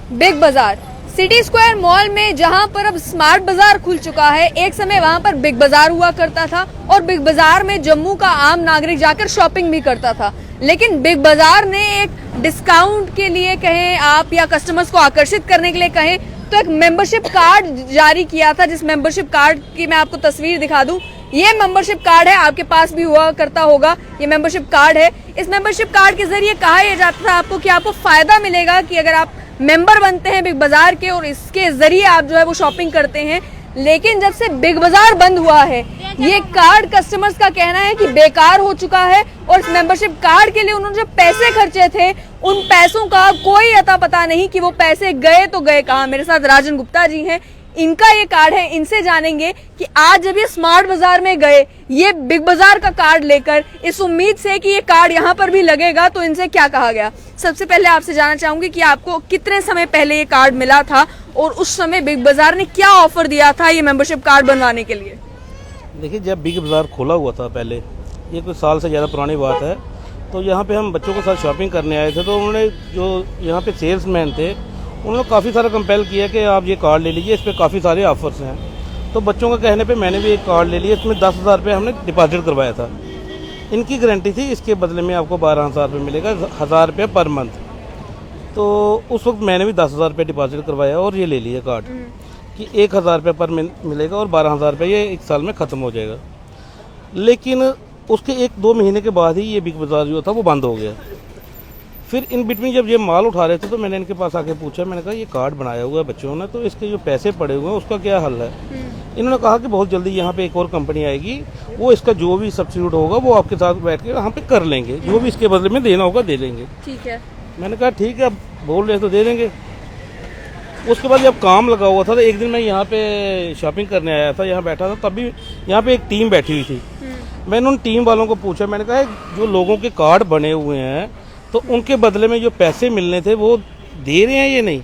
Big बाजार city square mall में, जहां पर अब स्मार्ट बाजार खुल चुका है। एक समय वहां पर बिग बाजार हुआ करता था और बिग बाजार में जम्मू का आम नागरिक जाकर शॉपिंग भी करता था। लेकिन बिग बाजार ने एक डिस्काउंट के लिए कहें आप, या कस्टमर्स को आकर्षित करने के लिए कहें, तो एक मेंबरशिप कार्ड जारी किया था। जिस मेंबरशिप कार्ड की मैं आपको तस्वीर दिखा दूं, ये मेंबरशिप कार्ड है, आपके पास भी हुआ करता होगा। ये मेंबरशिप कार्ड है। इस मेंबरशिप कार्ड के जरिए कहा यह जाता था आपको कि आपको फायदा मिलेगा कि अगर आप मेंबर बनते हैं बिग बाजार के और इसके जरिए आप जो है वो शॉपिंग करते हैं। लेकिन जब से बिग बाजार बंद हुआ है, ये कार्ड कस्टमर्स का कहना है कि बेकार हो चुका है और इस मेंबरशिप कार्ड के लिए उन्होंने जो पैसे खर्चे थे, उन पैसों का कोई अता पता नहीं कि वो पैसे गए तो गए कहाँ। मेरे साथ राजन गुप्ता जी हैं, इनका ये कार्ड है, इनसे जानेंगे कि आज जब ये स्मार्ट बाजार में गए ये बिग बाजार का कार्ड लेकर, इस उम्मीद से कि ये कार्ड यहाँ पर भी लगेगा, तो इनसे क्या कहा गया। सबसे पहले आपसे जानना चाहूंगी कि आपको कितने समय पहले ये कार्ड मिला था और उस समय बिग बाजार ने क्या ऑफर दिया था ये मेंबरशिप कार्ड बनवाने के लिए। देखिए, जब बिग बाजार खोला हुआ था पहले, ये कुछ साल से ज़्यादा पुरानी बात है, तो यहाँ पे हम बच्चों के साथ शॉपिंग करने आए थे। तो उन्होंने, जो यहाँ पे सेल्समैन थे, उन्होंने काफ़ी सारा कंपेल किया कि आप ये कार्ड ले लीजिए, इस पर काफ़ी सारे ऑफर्स हैं। तो बच्चों के कहने पे मैंने भी एक कार्ड ले लिया। इसमें 10,000 रुपये हमने डिपॉजिट करवाया था। इनकी गारंटी थी इसके बदले में आपको 12,000 रुपये मिलेगा, 1,000 रुपये पर मंथ। तो उस वक्त मैंने भी 10,000 रुपये डिपॉजिट करवाया और ये ले लिया कार्ड कि 1,000 रुपये पर मिलेगा और 12,000 रुपये ये 1 साल में ख़त्म हो जाएगा। लेकिन उसके 1-2 महीने के बाद ही ये बिग बाजार जो था वो बंद हो गया। फिर इन बिटवीन जब ये माल उठा रहे थे तो मैंने इनके पास आके पूछा, मैंने कहा ये कार्ड बनाया हुआ है बच्चों ने, तो इसके जो पैसे पड़े हुए हैं उसका क्या हल है। इन्होंने कहा कि बहुत जल्दी यहाँ पे एक और कंपनी आएगी, वो इसका जो भी सब्सिट्यूट होगा वो आपके साथ बैठ के यहाँ पे कर लेंगे, जो भी इसके बदले में देना होगा दे देंगे। ठीक है। मैंने कहा ठीक है, अब बोल रहे तो दे देंगे। उसके बाद जब काम लगा हुआ था तो एक दिन मैं यहाँ पे शॉपिंग करने आया था, यहाँ बैठा था, तब भी यहाँ पे एक टीम बैठी हुई थी। मैंने उन टीम वालों को पूछा, मैंने कहा जो लोगों के कार्ड बने हुए हैं तो उनके बदले में जो पैसे मिलने थे वो दे रहे हैं ये नहीं।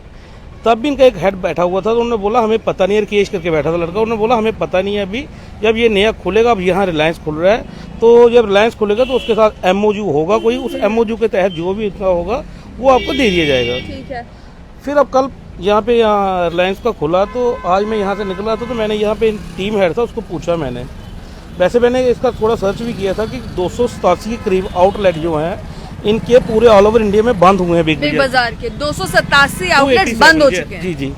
तब भी इनका एक हेड बैठा हुआ था, तो उन्होंने बोला हमें पता नहीं है, केश करके बैठा था लड़का, उन्होंने बोला हमें पता नहीं है अभी, जब ये नया खुलेगा, अब यहाँ रिलायंस खुल रहा है, तो जब रिलायंस खुलेगा तो उसके साथ MOU होगा कोई, उस MOU के तहत जो भी इतना होगा वो आपको दे दिया जाएगा। ठीक है। फिर अब कल यहाँ पे रिलायंस का खुला, तो आज मैं यहाँ से निकला था, तो मैंने यहाँ पे टीम हेड था उसको पूछा मैंने। वैसे मैंने इसका थोड़ा सर्च भी किया था कि 287 के करीब आउटलेट जो हैं इनके पूरे ऑल ओवर इंडिया में बंद हुए हैं। बिग बाजार के 287 आउटलेट बंद हो चुके हैं। जी जी,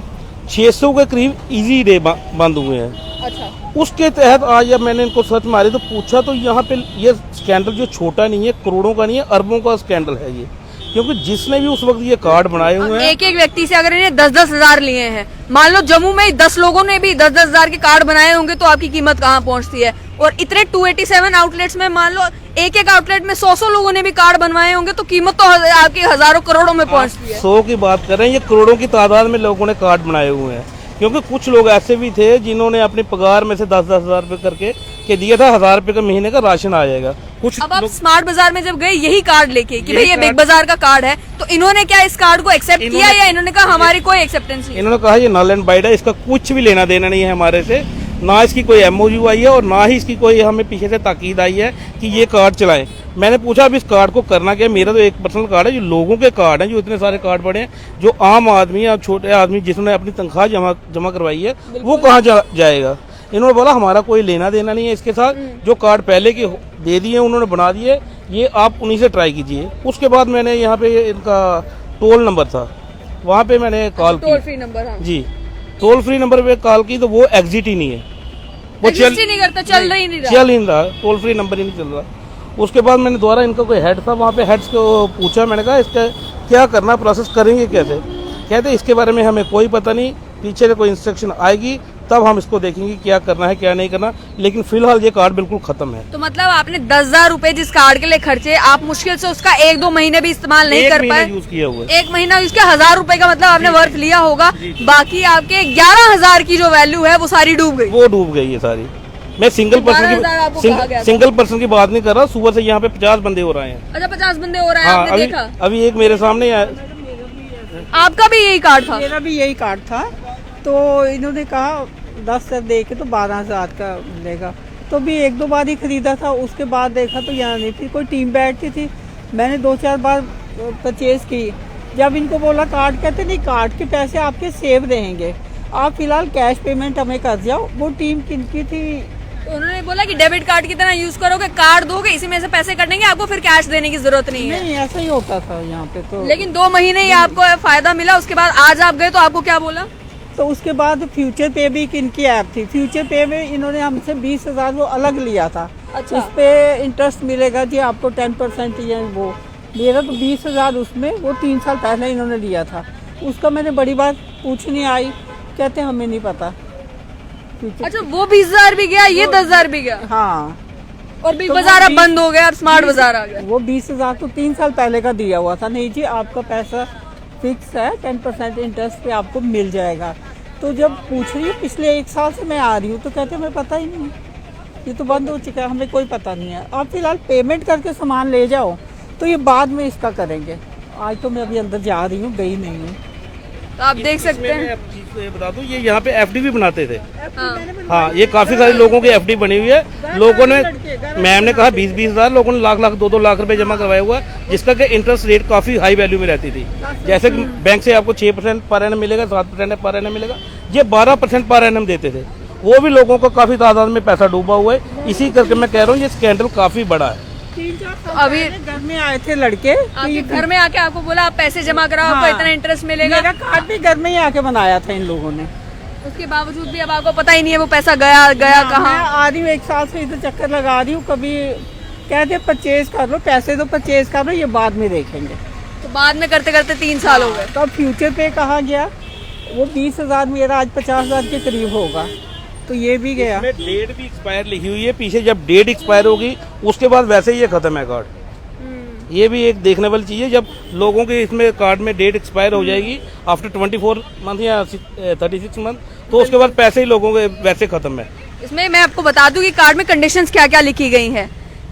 600 के करीब इजी डे बंद हुए हैं। अच्छा। उसके तहत आज जब मैंने इनको सर्च मारी तो पूछा, तो यहाँ पे ये स्कैंडल जो छोटा नहीं है, करोड़ों का नहीं है, अरबों का स्कैंडल है ये। क्योंकि जिसने भी उस वक्त ये कार्ड बनाए हुए हैं, एक एक व्यक्ति से अगर इन्हें 10-10 हजार लिए हैं, मान लो जम्मू में 10 लोगों ने भी 10-10 हजार के कार्ड बनाए होंगे, तो आपकी कीमत कहाँ पहुँचती है। और इतने 287 आउटलेट्स में मान लो एक एक आउटलेट में 100 लोगों ने भी कार्ड बनवाए होंगे, तो कीमत तो आपकी हजारों करोड़ों में पहुँचती है। 100 की बात कर रहे हैं, ये करोड़ों की तादाद में लोगों ने कार्ड बनाए हुए हैं। क्योंकि कुछ लोग ऐसे भी थे जिन्होंने अपनी पगार में से 10-10 हजार रुपये करके के दिया था, 1,000 रुपये का महीने का राशन आ जाएगा। कुछ अब आप स्मार्ट बाजार में जब गए यही कार्ड लेके कि भाई ये बिग बाजार का कार्ड है, तो इन्होंने क्या इस कार्ड को एक्सेप्ट किया या इन्होंने कहा हमारी कोई एक्सेप्टेंस नहीं? इन्होंने कहा ये नल एंड वाइड है, इसका कुछ भी लेना देना नहीं है हमारे से, ना इसकी कोई MOU आई है और ना ही इसकी कोई हमें पीछे से ताकीद आई है कि ये कार्ड चलाएं। मैंने पूछा अब इस कार्ड को करना क्या। मेरा तो एक पर्सनल कार्ड है, जो लोगों के कार्ड हैं, जो इतने सारे कार्ड पड़े हैं, जो आम आदमी या छोटे आदमी जिसने अपनी तनख्वाह जमा करवाई है वो कहाँ जाएगा। इन्होंने बोला हमारा कोई लेना देना नहीं है इसके साथ, जो कार्ड पहले के दे दिए उन्होंने बना दिए, ये आप उन्हीं से ट्राई कीजिए। उसके बाद मैंने यहाँ पे इनका टोल नंबर था, वहाँ पे मैंने कॉल की, टोल फ्री नंबर। हाँ। जी, टोल फ्री नंबर पे कॉल की तो वो एग्जिट ही नहीं है, वो चल नहीं करता, चल नहीं रहा, टोल फ्री नंबर ही नहीं चल रहा। उसके बाद मैंने दोबारा, इनका कोई हेड था वहाँ पे, हेड्स को पूछा, मैंने कहा इसका क्या करना, प्रोसेस करेंगे कैसे। कहते इसके बारे में हमें कोई पता नहीं, पीछे से कोई इंस्ट्रक्शन आएगी तब हम इसको देखेंगे क्या करना है क्या नहीं करना, लेकिन फिलहाल ये कार्ड बिल्कुल खत्म है। तो मतलब आपने 10,000 रुपए जिस कार्ड के लिए खर्चे, आप मुश्किल से उसका 1-2 महीने भी इस्तेमाल नहीं कर पाए। यूज किया हुआ, 1 महीना यूज किया, 1,000 रुपए का मतलब आपने वर्थ लिया होगा, बाकी आपके 11,000 की जो वैल्यू है वो सारी डूब गई। वो डूब गई है सारी। मैं सिंगल पर्सन की बात नहीं कर रहा, सुबह से यहाँ पे 50 बंदे हो रहे हैं। अच्छा, 50 बंदे हो रहे हैं। आपने देखा? अभी एक मेरे सामने आया। आपका भी यही कार्ड था? मेरा भी यही कार्ड था। तो इन्होंने कहा 10 दे के तो 12,000 का मिलेगा, तो भी 1-2 बार ही खरीदा था, उसके बाद देखा तो यहाँ नहीं थी, कोई टीम बैठती थी। मैंने 2-4 बार परचेज की, जब इनको बोला कार्ड, कहते नहीं कार्ड के पैसे आपके सेव रहेंगे, आप फिलहाल कैश पेमेंट हमें कर जाओ। वो टीम किनकी थी? उन्होंने बोला कि डेबिट कार्ड की तरह यूज करोगे, कार्ड दोगे, इसी में से पैसे कटेंगे, आपको फिर कैश देने की जरूरत नहीं है। नहीं, ऐसा ही होता था यहाँ पे तो। लेकिन 2 महीने ही आपको फायदा मिला, उसके बाद आज आप गए तो आपको क्या बोला? तो उसके बाद फ्यूचर पे भी इनकी ऐप थी, फ्यूचर पे में इन्होंने हमसे 20,000 वो अलग लिया था। अच्छा। उस पे इंटरेस्ट मिलेगा जी आपको 10% या वो। मेरा तो 20,000 उसमें, वो 3 साल पहले इन्होंने लिया था। उसका मैंने बड़ी बात पूछने आई, कहते हमें नहीं पता। अच्छा, वो 20,000 भी गया, ये 10,000 भी गया। हाँ, और बिग तो बाजार अब 20 बंद हो गया, अब स्मार्ट बाजार आ गया। वो 20,000 तो 3 साल पहले का दिया हुआ था। नहीं जी, आपका पैसा फिक्स है, 10% इंटरेस्ट पे आपको मिल जाएगा। तो जब पूछ रही हूँ पिछले 1 साल से मैं आ रही हूँ, तो कहते हमें पता ही नहीं, ये तो बंद हो चुका है, हमें कोई पता नहीं है। आप फिलहाल पेमेंट करके सामान ले जाओ, तो ये बाद में इसका करेंगे। आज तो मैं अभी अंदर जा रही हूँ, गई नहीं हूँ। तो आप देख सकते हैं। मैं आपको चीज़ तो ये बता दूं, ये यहाँ पे एफडी भी बनाते थे। हाँ। हाँ, ये काफी सारे लोगों की एफडी बनी हुई है। लोगों ने, मैम ने कहा 20-20 हज़ार, लोगों ने लाख 2-2 लाख रुपए जमा करवाया हुआ है, जिसका कि इंटरेस्ट रेट काफी हाई वैल्यू में रहती थी। जैसे कि बैंक से आपको 6% पर एनम मिलेगा, 7% पर एनम मिलेगा, ये 12% पर एनम देते थे। वो भी लोगों को काफी तादाद में पैसा डूबा हुआ है। इसी करके मैं कह रहा हूँ ये स्कैंडल काफी बड़ा है। 3-4 साल अभी घर में आए थे लड़के, आपके घर में आके आपको बोला आप पैसे जमा कराओ, आपको इतना इंटरेस्ट मिलेगा। मेरा कार्ड भी घर में ही आके बनाया था इन लोगों ने। उसके बावजूद भी अब आपको पता ही नहीं है वो पैसा गया कहाँ। मैं आ रही हूँ 1 साल से इधर चक्कर लगा रही हूँ। कभी कहते परचेज कर लो, पैसे तो परचेज कर लो, ये बाद में देखेंगे। तो बाद में करते करते 3 साल हो गए। तब फ्यूचर पे कहा गया, वो 20,000 मेरा आज 50,000 के करीब होगा, तो ये भी गया। इसमें डेट भी एक्सपायर लिखी हुई है पीछे, जब डेट एक्सपायर होगी उसके बाद वैसे ही ये खत्म है कार्ड। ये भी एक देखने वाली चीज है, जब लोगों के इसमें कार्ड में डेट एक्सपायर हो जाएगी आफ्टर 24 मंथ या 36 मंथ, तो उसके बाद पैसे ही लोगों के वैसे खत्म है। इसमें मैं आपको बता दूं कि कार्ड में कंडीशंस क्या क्या लिखी गई हैं।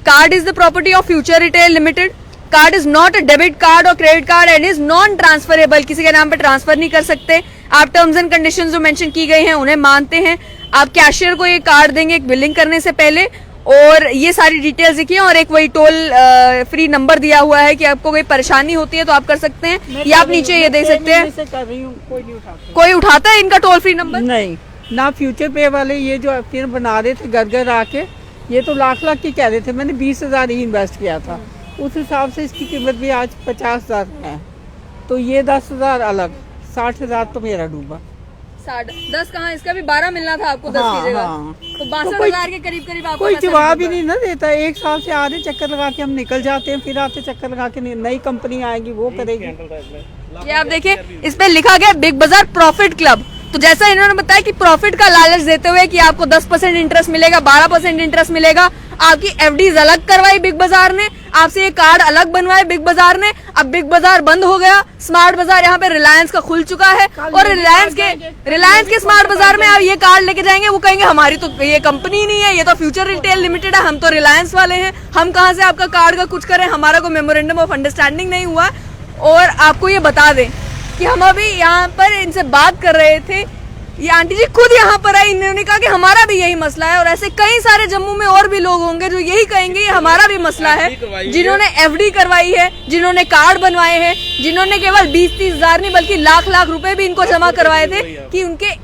Card is the property of future retail limited. Card is not a debit card और credit card and is non transferable. किसी के नाम पे ट्रांसफर नहीं कर सकते। आप टर्म्स एंड कंडीशंस जो मेंशन की गई हैं उन्हें मानते हैं। आप कैशियर को ये कार्ड देंगे एक बिलिंग करने से पहले, और ये सारी डिटेल्स लिखी है, और एक वही टोल फ्री नंबर दिया हुआ है कि आपको कोई परेशानी होती है तो आप कर सकते हैं। या आप नीचे ये दे सकते हैं। कर रही हूँ, कोई नहीं उठाता। कोई उठाता है इनका टोल फ्री नंबर? नहीं ना। फ्यूचर पे वाले ये जो फिर बना रहे थे घर घर आके, ये तो लाख की कह रहे थे। मैंने 20,000 ही इन्वेस्ट किया था, उस हिसाब से इसकी कीमत भी आज 50,000 है। तो ये 10,000 अलग, 60,000 तो मेरा डूबा। 10 कहाँ, इसका भी 12 मिलना था आपको 10 की जगह। हाँ। तो 62,000 के करीब करीब आपको कोई पैसा जवाब ही डूबा। नहीं ना देता। 1 साल से आ रहे चक्कर लगा के हम निकल जाते हैं, फिर आते चक्कर लगा के नई कंपनी आएगी वो करेगी। ये आप देखिए, इस पे लिखा गया बिग बाजार प्रॉफिट क्लब। तो जैसा इन्होंने बताया कि प्रॉफिट का लालच देते हुए कि आपको 10% इंटरेस्ट मिलेगा, 12% इंटरेस्ट मिलेगा। आपकी एफडीज अलग करवाई बिग बाजार ने, आपसे ये कार्ड अलग बनवाए बिग बाजार ने। अब बिग बाजार बंद हो गया, स्मार्ट बाजार यहाँ पे रिलायंस का खुल चुका है, और रिलायंस के स्मार्ट बाजार में आप ये कार्ड लेके जाएंगे, वो कहेंगे हमारी तो ये कंपनी नहीं है, ये तो फ्यूचर रिटेल लिमिटेड है, हम तो रिलायंस वाले हैं, हम कहाँ से आपका कार्ड का कुछ करें, हमारा कोई मेमोरेंडम ऑफ अंडरस्टैंडिंग नहीं हुआ। और आपको ये बता दें कि हम अभी यहाँ पर इनसे बात कर रहे थे, ये आंटी जी खुद यहाँ पर आई, इन्होंने कहा कि हमारा भी यही मसला है। और ऐसे कई सारे जम्मू में और भी लोग होंगे जो यही कहेंगे ये हमारा भी मसला है, जिन्होंने एफडी करवाई है, जिन्होंने कार्ड बनवाए हैं, जिन्होंने केवल 20-30 हजार नहीं बल्कि लाख रुपए भी इनको जमा करवाए थे कि उनके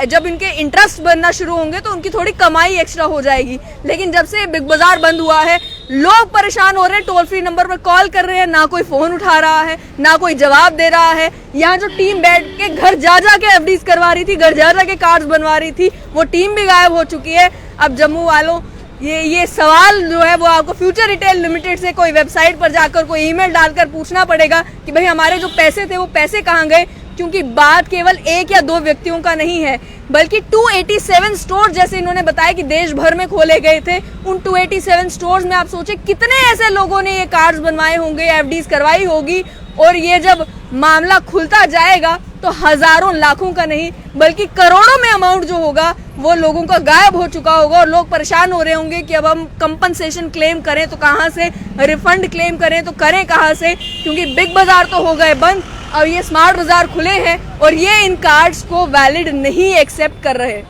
जब इनके इंटरेस्ट बनना शुरू होंगे तो उनकी थोड़ी कमाई एक्स्ट्रा हो जाएगी। लेकिन जब से बिग बाजार बंद हुआ है, लोग परेशान हो रहे हैं, टोल फ्री नंबर पर कॉल कर रहे हैं, ना कोई फोन उठा रहा है, ना कोई जवाब दे रहा है। यहाँ जो टीम बैठ के घर जा के एफडीज करवा रही थी, घर जा के कार्ड्स बनवा रही थी, वो टीम भी गायब हो चुकी है। अब जम्मू वालों, ये सवाल जो है वो आपको फ्यूचर रिटेल लिमिटेड से कोई वेबसाइट पर जाकर कोई ईमेल डालकर पूछना पड़ेगा कि भाई हमारे जो पैसे थे वो पैसे कहाँ गए। क्योंकि बात केवल 1 या 2 व्यक्तियों का नहीं है, बल्कि 287 स्टोर जैसे इन्होंने बताया कि देश भर में खोले गए थे। उन 287 स्टोर्स में आप सोचे कितने ऐसे लोगों ने ये कार्ड्स बनवाए होंगे, एफडीज करवाई होगी। और ये जब मामला खुलता जाएगा तो हजारों लाखों का नहीं बल्कि करोड़ों में अमाउंट जो होगा वो लोगों का गायब हो चुका होगा, और लोग परेशान हो रहे होंगे कि अब हम कंपनसेशन क्लेम करें तो कहां से, रिफंड क्लेम करें तो करें कहां से, क्योंकि बिग बाजार तो हो गए बंद, अब ये स्मार्ट बाजार खुले हैं और ये इन कार्ड्स को वैलिड नहीं एक्सेप्ट कर रहे।